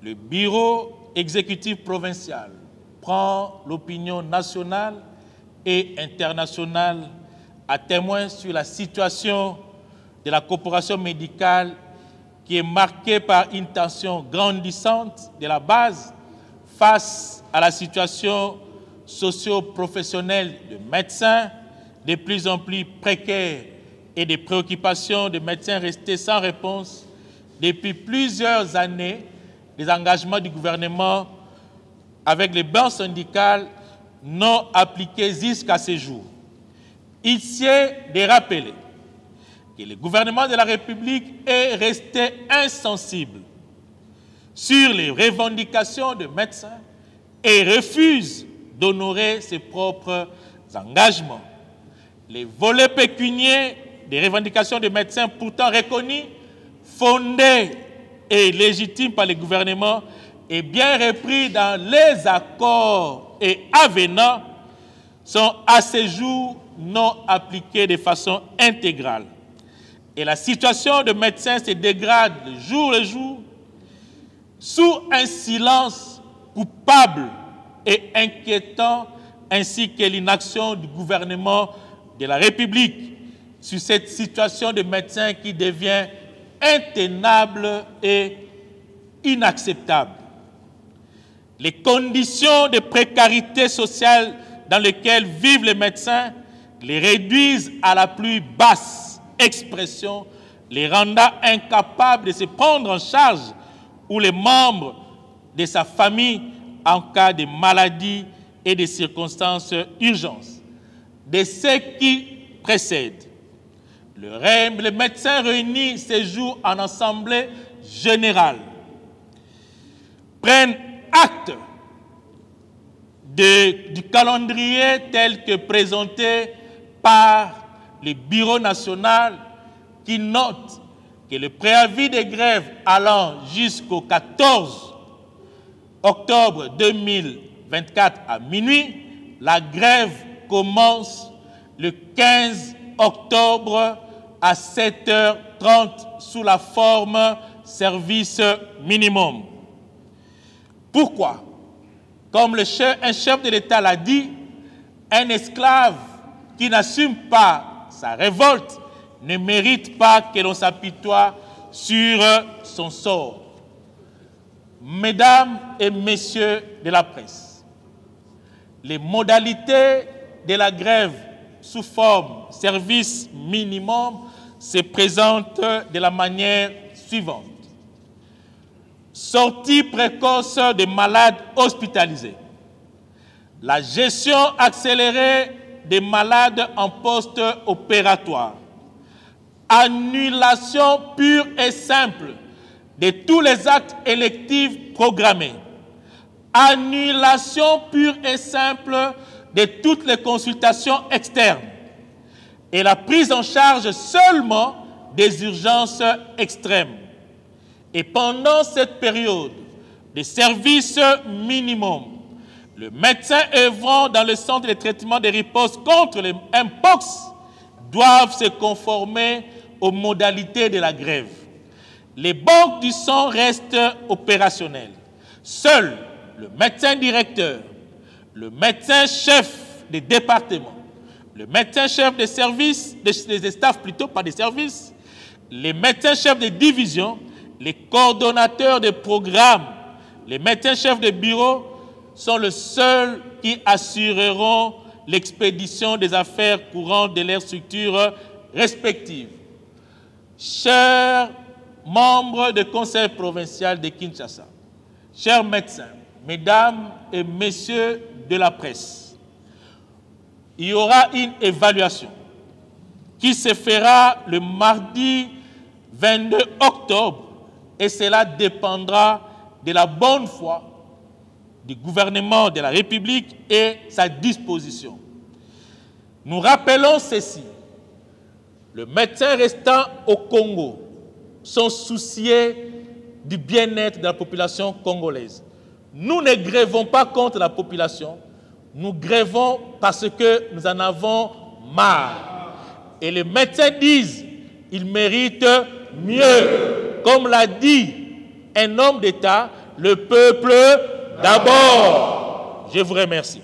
le bureau exécutif provincial prend l'opinion nationale et internationale à témoin sur la situation de la coopération médicale qui est marquée par une tension grandissante de la base face à la situation socio-professionnelle de médecins de plus en plus précaire et des préoccupations de médecins restées sans réponse depuis plusieurs années, des engagements du gouvernement avec les banques syndicales non appliqués jusqu'à ce jour. Il est de rappeler que le gouvernement de la République est resté insensible sur les revendications de médecins et refuse d'honorer ses propres engagements. Les volets pécuniaires des revendications de médecins pourtant reconnus, fondés et légitimes par le gouvernement et bien repris dans les accords et avenants sont à ce jour non appliqués de façon intégrale. Et la situation de médecins se dégrade jour le jour sous un silence coupable et inquiétant ainsi que l'inaction du gouvernement de la République sur cette situation de médecins qui devient intenable et inacceptable. Les conditions de précarité sociale dans lesquelles vivent les médecins les réduisent à la plus basse expression, les rendant incapables de se prendre en charge ou les membres de sa famille en cas de maladie et de circonstances urgentes. De ce qui précède, les médecins réunis ces jours en assemblée générale prennent acte du calendrier tel que présenté par le Bureau national qui note que le préavis de grève allant jusqu'au 14 octobre 2024 à minuit, la grève commence le 15 octobre à 7h30 sous la forme service minimum. Pourquoi? Comme un chef de l'État l'a dit, un esclave qui n'assume pas sa révolte ne mérite pas que l'on s'apitoie sur son sort. Mesdames et messieurs de la presse, les modalités de la grève sous forme service minimum se présentent de la manière suivante. Sortie précoce des malades hospitalisés. La gestion accélérée des malades en poste opératoire. Annulation pure et simple de tous les actes électifs programmés. Annulation pure et simple de toutes les consultations externes. Et la prise en charge seulement des urgences extrêmes. Et pendant cette période de service minimum, le médecin œuvrant dans le centre de traitement de riposte contre les Mpox doivent se conformer aux modalités de la grève. Les banques du sang restent opérationnelles. Seul le médecin directeur, le médecin chef des départements, le médecin chef des services, des staffs plutôt, pas des services, les médecins chefs de division, les coordonnateurs de programmes, les médecins chefs de bureau sont les seuls qui assureront l'expédition des affaires courantes de leurs structures respectives. Chers membres du Conseil provincial de Kinshasa, chers médecins, mesdames et messieurs de la presse, il y aura une évaluation qui se fera le mardi 22 octobre et cela dépendra de la bonne foi du gouvernement de la République et sa disposition. Nous rappelons ceci. Les médecins restants au Congo sont souciés du bien-être de la population congolaise. Nous ne grèvons pas contre la population, nous grèvons parce que nous en avons marre. Et les médecins disent qu'ils méritent mieux. Comme l'a dit un homme d'État, Le peuple d'abord. Je vous remercie.